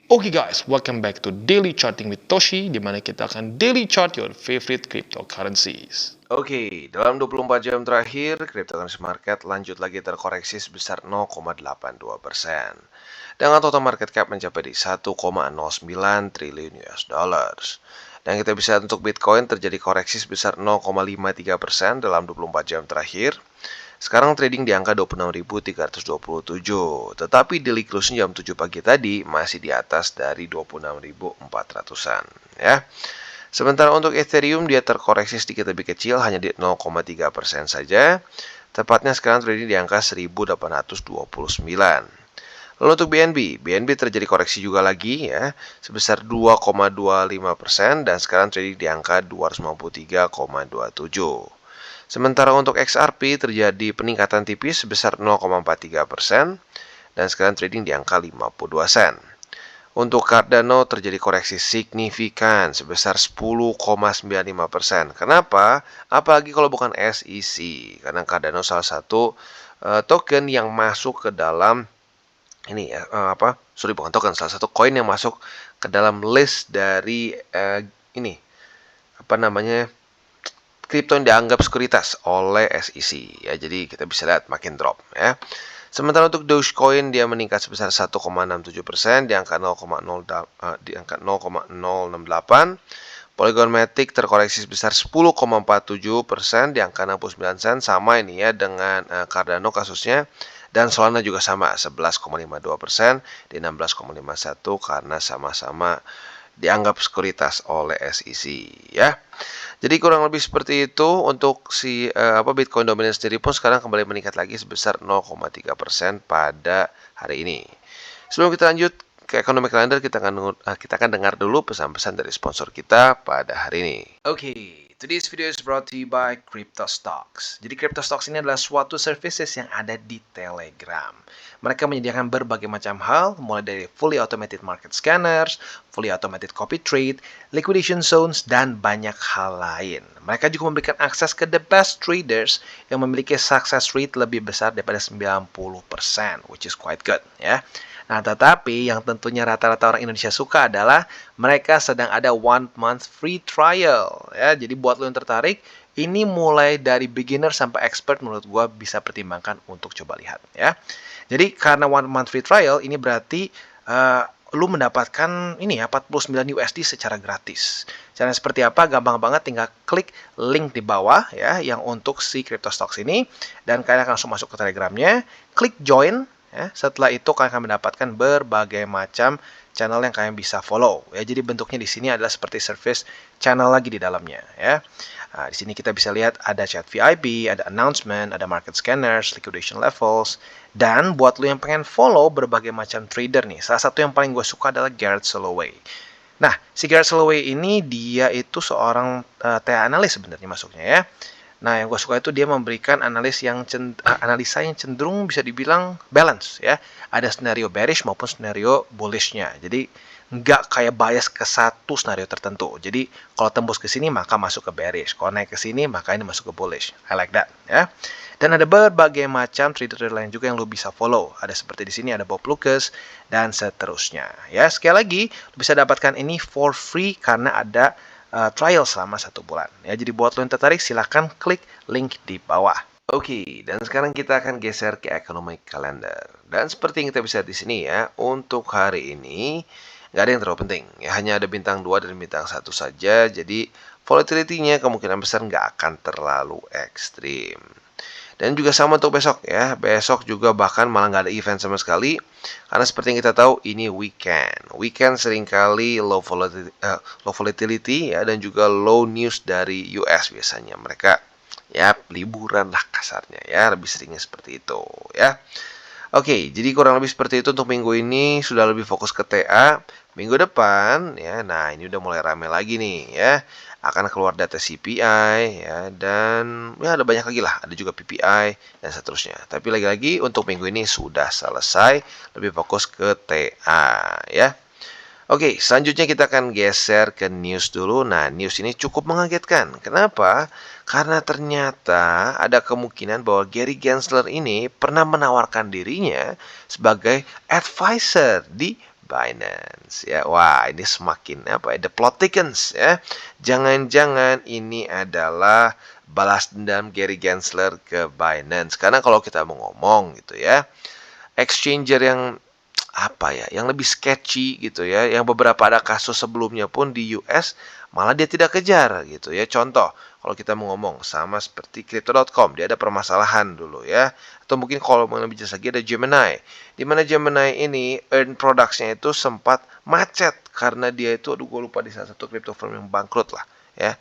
Oke guys, welcome back to Daily Charting with Toshi, di mana kita akan daily chart your favorite cryptocurrencies. Oke, dalam 24 jam terakhir, cryptocurrency market lanjut lagi terkoreksi sebesar 0,82%. Dengan total market cap mencapai di 1,09 triliun US dollars. Dan kita bisa lihat untuk Bitcoin terjadi koreksi sebesar 0,53% dalam 24 jam terakhir. Sekarang trading di angka 26.327, tetapi daily closing jam 7 pagi tadi masih di atas dari 26.400-an ya. Sementara untuk Ethereum dia terkoreksi sedikit lebih kecil, hanya di 0,3% saja. Tepatnya sekarang trading di angka 1.829. Lalu untuk BNB terjadi koreksi juga lagi ya, sebesar 2,25% dan sekarang trading di angka 253,27. Sementara untuk XRP terjadi peningkatan tipis sebesar 0,43% dan sekarang trading di angka 52 sen. Untuk Cardano terjadi koreksi signifikan sebesar 10,95%. Kenapa? Apalagi kalau bukan SEC, karena Cardano salah satu token yang masuk ke dalam ini ya, bukan token, salah satu koin yang masuk ke dalam list dari kripto yang dianggap sekuritas oleh SEC ya. Jadi kita bisa lihat makin drop ya. Sementara untuk Dogecoin dia meningkat sebesar 1,67% di angka 0,068. Polygon Matic terkoreksi sebesar 10,47% di angka 69 sen, sama ini ya dengan Cardano kasusnya. Dan Solana juga sama, 11,52% di 16,51 karena sama-sama dianggap sekuritas oleh SEC ya. Jadi kurang lebih seperti itu untuk si Bitcoin dominance sendiri pun sekarang kembali meningkat lagi sebesar 0,3% pada hari ini. Sebelum kita lanjut ke Economic Calendar, kita akan dengar dulu pesan-pesan dari sponsor kita pada hari ini. Oke, today's video is brought to you by CryptoStocks. Jadi CryptoStocks ini adalah suatu services yang ada di Telegram. Mereka menyediakan berbagai macam hal, mulai dari fully automated market scanners, fully automated copy trade, liquidation zones, dan banyak hal lain. Mereka juga memberikan akses ke the best traders yang memiliki success rate lebih besar daripada 90%, which is quite good ya. Nah, tetapi yang tentunya rata-rata orang Indonesia suka adalah mereka sedang ada 1 month free trial ya. Jadi buat lo yang tertarik, ini mulai dari beginner sampai expert menurut gua bisa pertimbangkan untuk coba lihat ya. Jadi karena 1 month free trial ini berarti lu mendapatkan ini ya 49 USD secara gratis. Caranya seperti apa? Gampang banget, tinggal klik link di bawah ya yang untuk si CryptoStocks ini dan kalian akan langsung masuk ke Telegramnya, klik join ya. Setelah itu kalian akan mendapatkan berbagai macam channel yang kalian bisa follow ya. Jadi bentuknya di sini adalah seperti service channel lagi di dalamnya ya. Nah, di sini kita bisa lihat ada chat VIP, ada announcement, ada market scanners, liquidation levels, dan buat lo yang pengen follow berbagai macam trader nih, salah satu yang paling gue suka adalah Garrett Soloway. Nah, si Garrett Soloway ini dia itu seorang TA analis sebenarnya masuknya ya. Nah, yang gue suka itu dia memberikan analisa yang cenderung bisa dibilang balance ya. Ada scenario bearish maupun scenario bullishnya. Jadi nggak kayak bias ke satu scenario tertentu. Jadi kalau tembus ke sini maka masuk ke bearish. Kalau naik ke sini maka ini masuk ke bullish. I like that ya. Dan ada berbagai macam trader lain juga yang lo bisa follow. Ada seperti di sini ada Bob Lucas dan seterusnya. Ya, sekali lagi lo bisa dapatkan ini for free karena ada trial selama 1 bulan. Ya, jadi buat lo yang tertarik silahkan klik link di bawah. Oke, dan sekarang kita akan geser ke economic calendar. Dan seperti yang kita bisa di sini ya, untuk hari ini nggak ada yang terlalu penting. Ya, hanya ada bintang 2 dan bintang 1 saja. Jadi volatility-nya kemungkinan besar nggak akan terlalu ekstrim. Dan juga sama untuk besok ya. Besok juga bahkan malah nggak ada event sama sekali. Karena seperti yang kita tahu ini weekend. Weekend seringkali low volatility ya, dan juga low news dari US biasanya. Mereka ya liburan lah kasarnya ya. Lebih seringnya seperti itu ya. Oke, jadi kurang lebih seperti itu untuk minggu ini. Sudah lebih fokus ke TA. Minggu depan ya, nah ini udah mulai rame lagi nih ya. Akan keluar data CPI ya, dan ya ada banyak lagi lah, ada juga PPI dan seterusnya. Tapi lagi-lagi untuk minggu ini sudah selesai, lebih fokus ke TA ya. Oke, selanjutnya kita akan geser ke news dulu. Nah, news ini cukup mengagetkan. Kenapa? Karena ternyata ada kemungkinan bahwa Gary Gensler ini pernah menawarkan dirinya sebagai advisor di Binance ya. Wah, ini semakin apa ya? The plot thickens ya. Jangan-jangan ini adalah balas dendam Gary Gensler ke Binance. Karena kalau kita mau ngomong gitu ya, exchanger yang apa ya, yang lebih sketchy gitu ya, yang beberapa ada kasus sebelumnya pun di US malah dia tidak kejar gitu ya. Contoh, kalau kita mau ngomong sama seperti Crypto.com, dia ada permasalahan dulu ya. Atau mungkin kalau mau lebih jelas lagi ada Gemini, di mana Gemini ini earn products-nya itu sempat macet karena dia itu, aduh gue lupa, di salah satu crypto firm yang bangkrut lah ya.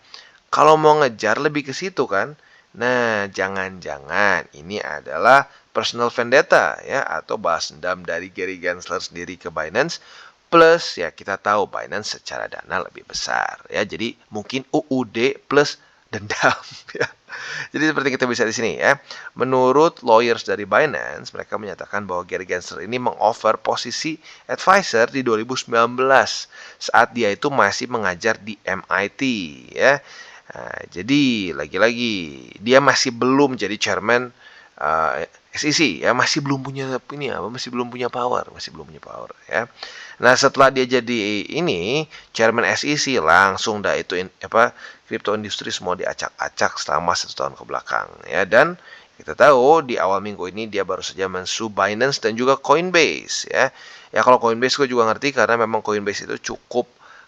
Kalau mau ngejar lebih ke situ kan. Nah, jangan-jangan ini adalah personal vendetta ya, atau balas dendam dari Gary Gensler sendiri ke Binance, plus ya kita tahu Binance secara dana lebih besar ya. Jadi mungkin UUD plus dendam ya. Jadi seperti kita bisa di sini ya. Menurut lawyers dari Binance, mereka menyatakan bahwa Gary Gensler ini mengoffer posisi advisor di 2019 saat dia itu masih mengajar di MIT ya. Nah, jadi lagi-lagi dia masih belum jadi chairman SEC ya, masih belum punya ini apa, masih belum punya power ya. Nah, setelah dia jadi ini chairman SEC, langsung dah itu crypto industri semua diacak-acak selama 1 tahun ke belakang ya. Dan kita tahu di awal minggu ini dia baru saja mensu Binance dan juga Coinbase ya. Ya kalau Coinbase gue juga ngerti karena memang Coinbase itu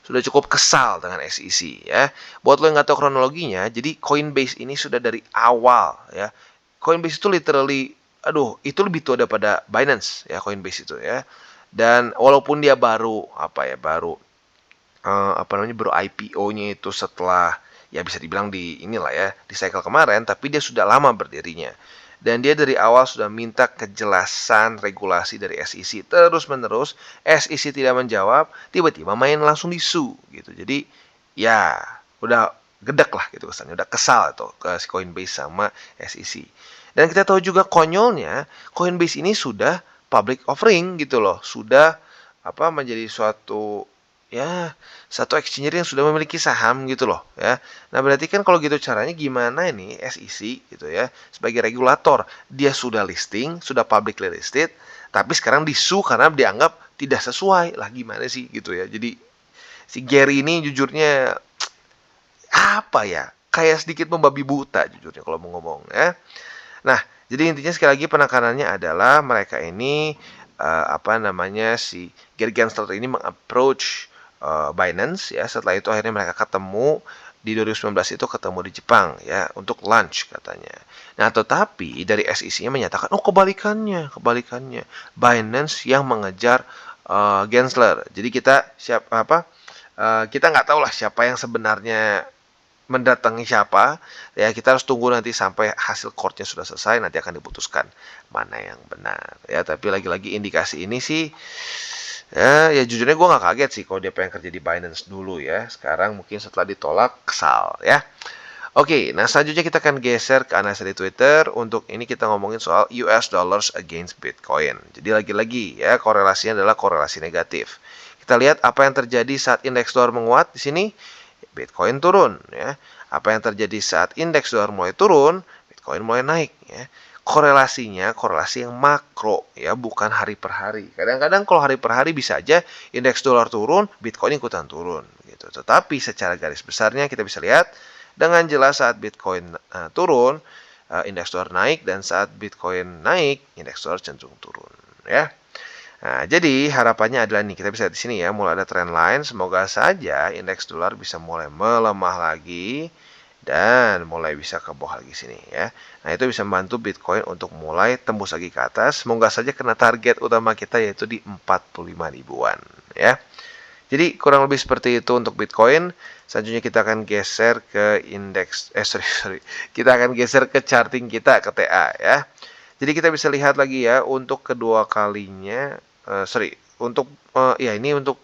sudah cukup kesal dengan SEC ya. Buat lo yang nggak tahu kronologinya, jadi Coinbase ini sudah dari awal ya. Coinbase itu literally, aduh, itu lebih tua daripada Binance ya, Coinbase itu ya. Dan walaupun dia baru baru IPO-nya itu setelah ya bisa dibilang di inilah ya, di cycle kemarin, tapi dia sudah lama berdirinya. Dan dia dari awal sudah minta kejelasan regulasi dari SEC terus-menerus. SEC tidak menjawab, tiba-tiba main langsung disu gitu. Jadi ya udah gedek lah gitu kesannya, udah kesal itu ke si Coinbase sama SEC. Dan kita tahu juga konyolnya, Coinbase ini sudah public offering gitu loh, sudah menjadi satu exchange yang sudah memiliki saham gitu loh ya. Nah, berarti kan kalau gitu caranya gimana ini SEC gitu ya, sebagai regulator, dia sudah listing, sudah publicly listed, tapi sekarang disu karena dianggap tidak sesuai lah, gimana sih gitu ya. Jadi si Gary ini jujurnya apa ya, kayak sedikit membabi buta jujurnya kalau mau ngomong ya. Nah, jadi intinya sekali lagi penekanannya adalah mereka ini si Gary Gensler ini mengapproach Binance ya. Setelah itu akhirnya mereka ketemu di 2019 itu, ketemu di Jepang ya untuk lunch katanya. Nah, tetapi dari SEC-nya menyatakan kebalikannya. Binance yang mengejar Gensler. Jadi kita nggak tahu lah siapa yang sebenarnya mendatangi siapa ya. Kita harus tunggu nanti sampai hasil courtnya sudah selesai, nanti akan diputuskan mana yang benar ya. Tapi lagi-lagi indikasi ini sih ya jujurnya gue nggak kaget sih kalau dia pengen kerja di Binance dulu ya. Sekarang mungkin setelah ditolak kesal ya. Oke, nah selanjutnya kita akan geser ke analisa di Twitter. Untuk ini kita ngomongin soal US dollars against Bitcoin. Jadi lagi-lagi ya, korelasinya adalah korelasi negatif. Kita lihat apa yang terjadi saat indeks dolar menguat di sini. Bitcoin turun ya. Apa yang terjadi saat indeks dolar mulai turun, Bitcoin mulai naik ya. Korelasinya korelasi yang makro ya, bukan hari per hari. Kadang-kadang kalau hari per hari bisa aja indeks dolar turun, Bitcoin ikutan turun gitu. Tetapi secara garis besarnya kita bisa lihat dengan jelas saat Bitcoin turun, indeks dolar naik, dan saat Bitcoin naik, indeks dolar cenderung turun ya. Nah, jadi harapannya adalah nih, kita bisa lihat di sini ya, mulai ada trend line. Semoga saja indeks dolar bisa mulai melemah lagi dan mulai bisa ke bawah lagi sini ya. Nah, itu bisa membantu Bitcoin untuk mulai tembus lagi ke atas. Semoga saja kena target utama kita, yaitu di 45 ribuan ya. Jadi kurang lebih seperti itu untuk Bitcoin. Selanjutnya kita akan geser ke indeks kita akan geser ke charting kita, ke TA ya. Jadi kita bisa lihat lagi ya, untuk kedua kalinya ini untuk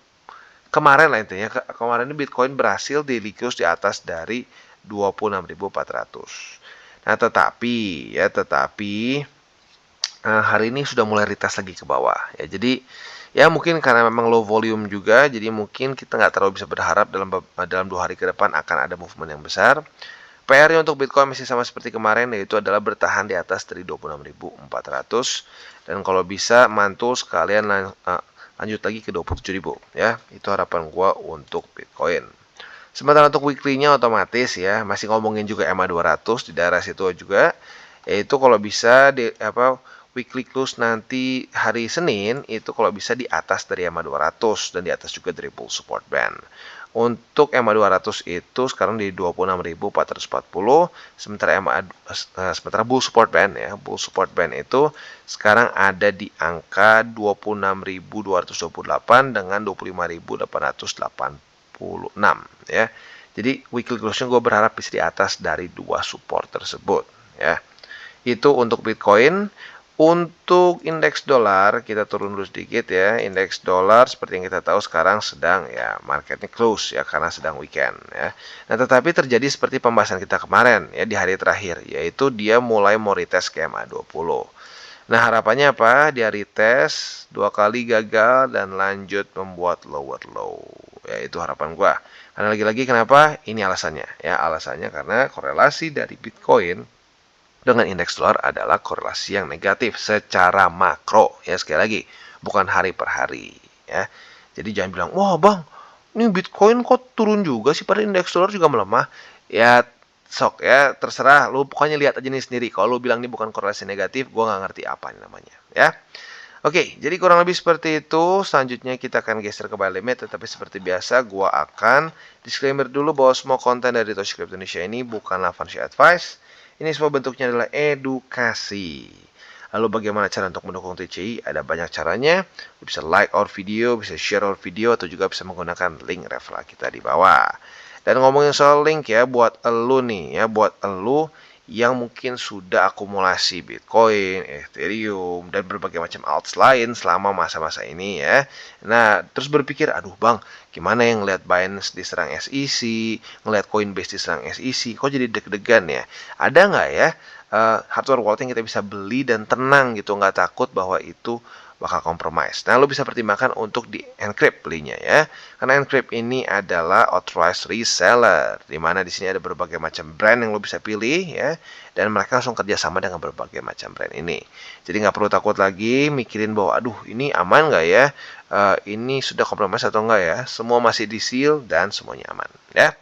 kemarin lah intinya. Kemarin ini Bitcoin berhasil dilikus di atas dari 26.400. Nah, tetapi hari ini sudah mulai retest lagi ke bawah ya. Jadi ya mungkin karena memang low volume juga, jadi mungkin kita nggak terlalu bisa berharap dalam 2 hari ke depan akan ada movement yang besar. PR-nya untuk Bitcoin masih sama seperti kemarin, yaitu adalah bertahan di atas dari 26.400. Dan kalau bisa mantul sekalian lanjut lagi ke 27.000 ya. Itu harapan gua untuk Bitcoin. Sementara untuk weekly-nya otomatis ya, masih ngomongin juga EMA 200 di daerah situ juga, yaitu kalau bisa di weekly close nanti hari Senin itu kalau bisa di atas dari EMA 200 dan di atas juga dari bull support band. Untuk EMA 200 itu sekarang di 26.440, sementara bull support band ya, bull support band itu sekarang ada di angka 26.228 dengan 25.886 ya. Jadi weekly close-nya gue berharap bisa di atas dari dua support tersebut ya. Itu untuk Bitcoin. Untuk indeks dolar kita turun dulu sedikit ya. Indeks dolar seperti yang kita tahu sekarang sedang ya marketnya close ya karena sedang weekend ya. Nah, tetapi terjadi seperti pembahasan kita kemarin ya di hari terakhir, yaitu dia mulai mau retest ke MA20. Nah, harapannya apa? Dia retest 2 kali gagal dan lanjut membuat lower low. Ya, itu harapan gua. Karena lagi-lagi kenapa? Ini alasannya ya. Alasannya karena korelasi dari Bitcoin dengan indeks dolar adalah korelasi yang negatif secara makro ya, sekali lagi bukan hari per hari ya. Jadi jangan bilang, wah bang, ini Bitcoin kok turun juga sih pada indeks dolar juga melemah. Ya sok ya, terserah lu, pokoknya lihat aja nih sendiri. Kalau lu bilang ini bukan korelasi negatif, gue nggak ngerti apa ini namanya ya. Oke, jadi kurang lebih seperti itu. Selanjutnya kita akan geser ke buy limit, tetapi seperti biasa gua akan disclaimer dulu bahwa semua konten dari Toshi Crypto Indonesia ini bukanlah financial advice. Ini semua bentuknya adalah edukasi. Lalu bagaimana cara untuk mendukung TCI? Ada banyak caranya. Bisa like our video, bisa share our video, atau juga bisa menggunakan link referral kita di bawah. Dan ngomongin soal link ya, buat elu nih ya, buat elu yang mungkin sudah akumulasi Bitcoin, Ethereum, dan berbagai macam alts lain selama masa-masa ini ya. Nah, terus berpikir, aduh bang, gimana yang ngeliat Binance diserang SEC, ngeliat Coinbase diserang SEC, kok jadi deg-degan ya? Ada nggak ya hardware wallet yang kita bisa beli dan tenang gitu, nggak takut bahwa itu bakal compromise. Nah, lo bisa pertimbangkan untuk di encrypt belinya ya. Karena encrypt ini adalah authorized reseller, di mana di sini ada berbagai macam brand yang lo bisa pilih ya, dan mereka langsung kerjasama dengan berbagai macam brand ini. Jadi nggak perlu takut lagi mikirin bahwa aduh ini aman nggak ya, ini sudah compromise atau enggak ya. Semua masih di seal dan semuanya aman ya.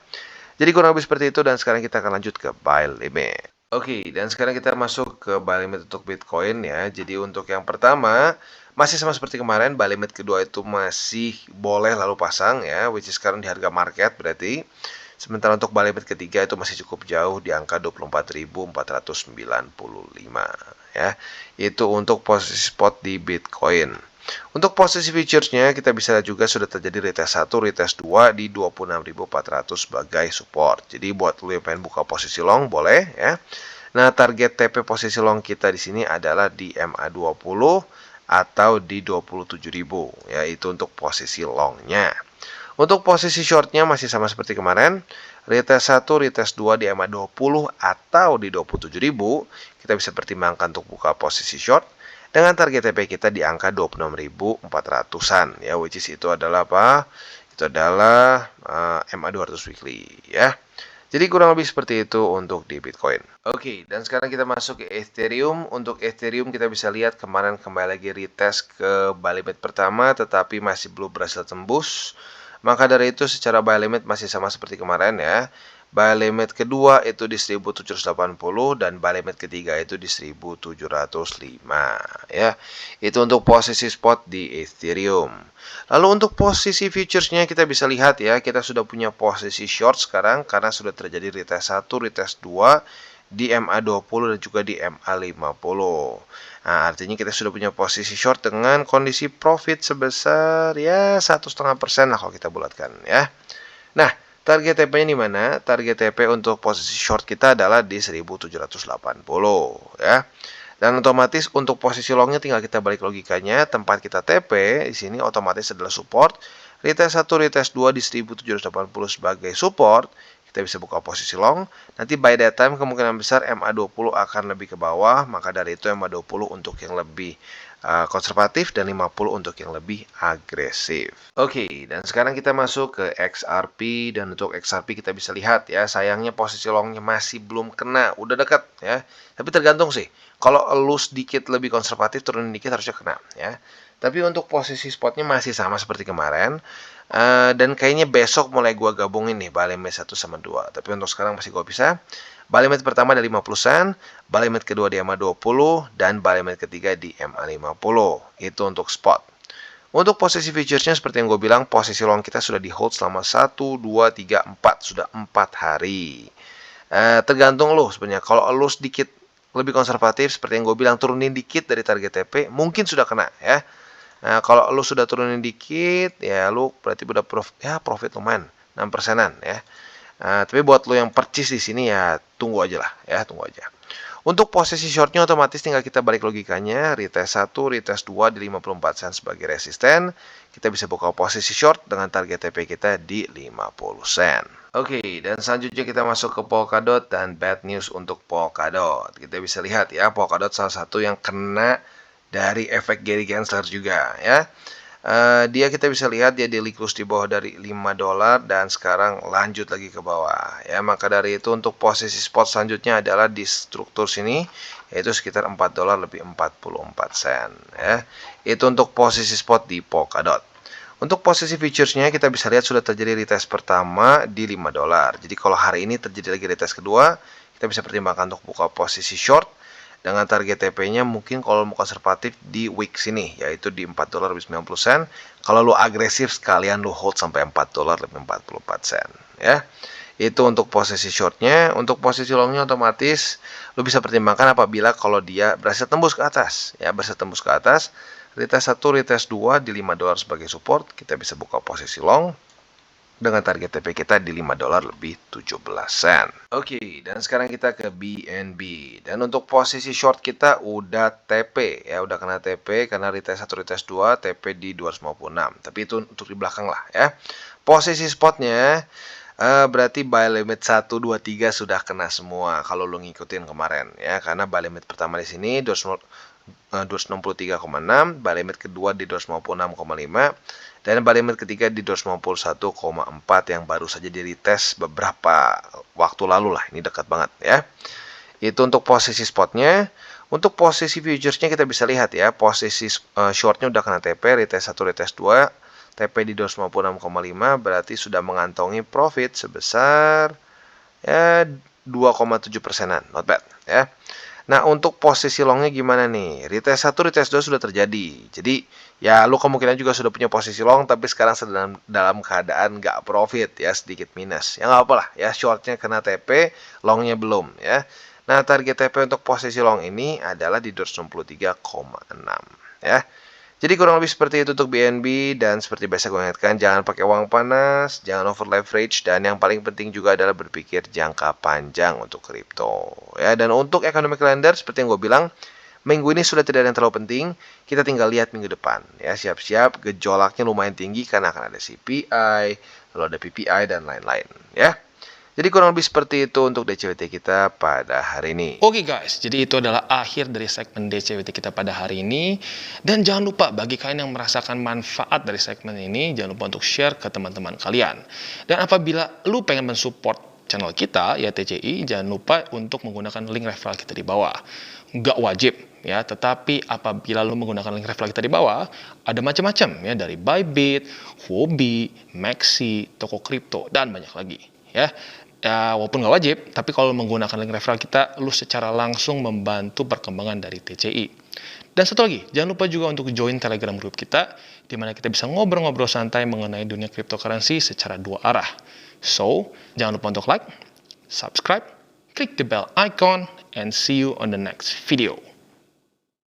Jadi kurang lebih seperti itu, dan sekarang kita akan lanjut ke buy limit. Oke, dan sekarang kita masuk ke buy limit untuk Bitcoin ya. Jadi untuk yang pertama masih sama seperti kemarin, buy limit kedua itu masih boleh lalu pasang ya, which is sekarang di harga market berarti. Sementara untuk buy limit ketiga itu masih cukup jauh di angka 24.495 ya. Itu untuk posisi spot di Bitcoin. Untuk posisi futuresnya kita bisa lihat juga sudah terjadi retest 1, retest 2 di 26.400 sebagai support. Jadi buat lu yang pengen buka posisi long boleh ya. Nah, target TP posisi long kita di sini adalah di MA20 atau di 27.000 ya, itu untuk posisi longnya. Untuk posisi shortnya masih sama seperti kemarin, retest 1, retest 2 di MA20 atau di 27.000, kita bisa pertimbangkan untuk buka posisi short dengan target TP kita di angka 26.400-an ya, which is itu adalah apa? Itu adalah MA200 weekly ya. Jadi kurang lebih seperti itu untuk di Bitcoin. Oke, dan sekarang kita masuk ke Ethereum. Untuk Ethereum kita bisa lihat kemarin kembali lagi retest ke buy limit pertama, tetapi masih belum berhasil tembus. Maka dari itu secara buy limit masih sama seperti kemarin ya. Buy limit kedua itu di 1780 dan buy limit ketiga itu di 1705 ya. Itu untuk posisi spot di Ethereum. Lalu untuk posisi futuresnya kita bisa lihat ya, kita sudah punya posisi short sekarang karena sudah terjadi retest 1, retest 2 di MA20 dan juga di MA50. Nah, artinya kita sudah punya posisi short dengan kondisi profit sebesar ya 1,5% lah kalau kita bulatkan ya. Nah, target TP-nya di mana? Target TP untuk posisi short kita adalah di 1780 ya. Dan otomatis untuk posisi longnya tinggal kita balik logikanya, tempat kita TP di sini otomatis adalah support. Retest 1, retest 2 di 1780 sebagai support. Kita bisa buka posisi long. Nanti by that time kemungkinan besar MA20 akan lebih ke bawah, maka dari itu MA20 untuk yang lebih konservatif dan 50 untuk yang lebih agresif. Oke, dan sekarang kita masuk ke XRP, dan untuk XRP kita bisa lihat ya, sayangnya posisi longnya masih belum kena, udah dekat ya. Tapi tergantung sih. Kalau lu sedikit lebih konservatif, turunin dikit harusnya kena ya. Tapi untuk posisi spotnya masih sama seperti kemarin. Dan kayaknya besok mulai gua gabungin nih buy limit 1 sama 2. Tapi untuk sekarang masih gua bisa. Buy limit pertama ada 50 sen, buy limit kedua di MA 20, dan buy limit ketiga di MA 50. Itu untuk spot. Untuk posisi futuresnya seperti yang gue bilang, posisi long kita sudah di hold selama 1, 2, 3, 4. Sudah 4 hari. Tergantung lo sebenarnya. Kalau lo sedikit lebih konservatif, seperti yang gue bilang, turunin dikit dari target TP, mungkin sudah kena ya. Nah, kalau lu sudah turunin dikit, ya lu berarti udah profit lumayan, 6%-an ya. Tapi buat lu yang purchase di sini ya tunggu aja lah ya, tunggu aja. Untuk posisi shortnya otomatis tinggal kita balik logikanya, retest 1, retest 2 di 54 sen sebagai resisten. Kita bisa buka posisi short dengan target TP kita di 50 sen. Oke, dan selanjutnya kita masuk ke Polkadot dan bad news untuk Polkadot. Kita bisa lihat ya, Polkadot salah satu yang kena dari efek Gary Gensler juga ya. Dia kita bisa lihat dia daily close di bawah dari $5 dan sekarang lanjut lagi ke bawah ya. Maka dari itu untuk posisi spot selanjutnya adalah di struktur sini, yaitu sekitar $4 lebih 44 sen ya. Itu untuk posisi spot di Polkadot. Untuk posisi futuresnya kita bisa lihat sudah terjadi retest pertama di $5. Jadi kalau hari ini terjadi lagi retest kedua, kita bisa pertimbangkan untuk buka posisi short dengan target TP-nya mungkin kalau mau konservatif di week sini, yaitu di $4 lebih 90 sen. Kalau lu agresif sekalian lu hold sampai $4 lebih 44 sen ya. Itu untuk posisi shortnya. Untuk posisi longnya otomatis lu bisa pertimbangkan apabila kalau dia berhasil tembus ke atas ya, berhasil tembus ke atas, retest 1, retest 2 di $5 sebagai support, kita bisa buka posisi long dengan target TP kita di $5 lebih 17 sen. Oke, dan sekarang kita ke BNB. Dan untuk posisi short kita udah TP ya, udah kena TP karena retest 1, retest 2, TP di 256. Tapi itu untuk di belakang lah ya. Posisi spotnya berarti buy limit 1, 2, 3 sudah kena semua kalau lu ngikutin kemarin ya, karena buy limit pertama di sini 263,6, buy limit kedua di 256,5, dan buy limit ketiga di 251,4 yang baru saja di retest beberapa waktu lalu lah. Ini dekat banget ya. Itu untuk posisi spotnya. Untuk posisi futuresnya kita bisa lihat ya, posisi shortnya udah kena TP, retest 1, retest 2, TP di 256,5, berarti sudah mengantongi profit sebesar ya 2,7%-an, not bad ya. Nah, untuk posisi longnya gimana nih? Retest 1, retest 2 sudah terjadi. Jadi, ya lu kemungkinan juga sudah punya posisi long, tapi sekarang sedang dalam keadaan nggak profit ya, sedikit minus. Ya nggak apa lah ya, shortnya kena TP, longnya belum ya. Nah, target TP untuk posisi long ini adalah di 263,6 ya. Jadi kurang lebih seperti itu untuk BNB, dan seperti biasa gue ingatkan, jangan pakai uang panas, jangan over leverage, dan yang paling penting juga adalah berpikir jangka panjang untuk kripto. Ya, dan untuk economic calendar seperti yang gue bilang, minggu ini sudah tidak ada yang terlalu penting, kita tinggal lihat minggu depan. Ya, siap-siap gejolaknya lumayan tinggi karena akan ada CPI, lalu ada PPI dan lain-lain. Ya. Jadi kurang lebih seperti itu untuk DCWT kita pada hari ini. Oke guys, jadi itu adalah akhir dari segmen DCWT kita pada hari ini. Dan jangan lupa bagi kalian yang merasakan manfaat dari segmen ini, jangan lupa untuk share ke teman-teman kalian. Dan apabila lu pengen mensupport channel kita, ya TCI, jangan lupa untuk menggunakan link referral kita di bawah. Nggak wajib ya, tetapi apabila lu menggunakan link referral kita di bawah, ada macam-macam ya, dari Bybit, Huobi, Maxi, toko kripto, dan banyak lagi ya. Ya, walaupun nggak wajib, tapi kalau menggunakan link referral kita, lu secara langsung membantu perkembangan dari TCI. Dan satu lagi, jangan lupa juga untuk join Telegram group kita, di mana kita bisa ngobrol-ngobrol santai mengenai dunia cryptocurrency secara dua arah. So, jangan lupa untuk like, subscribe, klik the bell icon, and see you on the next video.